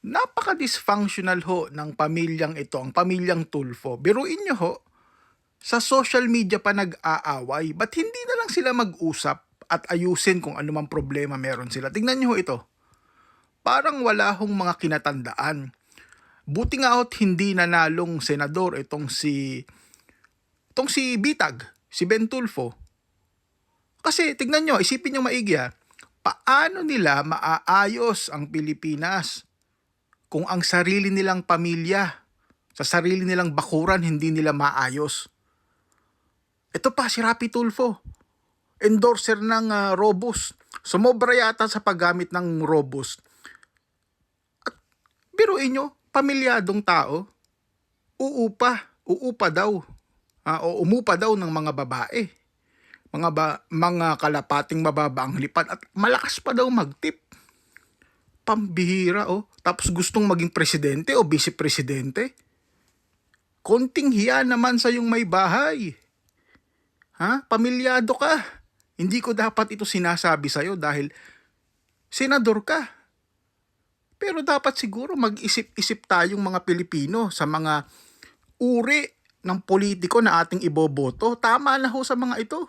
Napaka-dysfunctional ho ng pamilyang ito, ang pamilyang Tulfo. Biruin niyo ho, sa social media pa nag-aaway. Ba't hindi na lang sila mag-usap at ayusin kung ano mang problema meron sila? Tingnan niyo ho ito. Parang wala hong mga kinatandaan. Buti nga ho't hindi nanalong senador itong si Bitag, si Ben Tulfo. Kasi tignan nyo, isipin nyo maigi paano nila maaayos ang Pilipinas kung ang sarili nilang pamilya, sa sarili nilang bakuran, hindi nila maayos. Ito pa si Rapi Tulfo, endorser ng Robust. Sumobra yata sa paggamit ng Robust. At biruin nyo, pamilyadong tao, uupa daw, o umupa daw ng mga babae. Mga kalapating mababa ang lipad at malakas pa daw magtip. Pambihira Tapos gustong maging presidente o vice-presidente. Konting hiya naman sa yung may bahay. Pamilyado ka. Hindi ko dapat ito sinasabi sa'yo dahil senador ka. Pero dapat siguro mag-isip-isip tayong mga Pilipino sa mga uri ng politiko na ating iboboto. Tama na ho sa mga ito.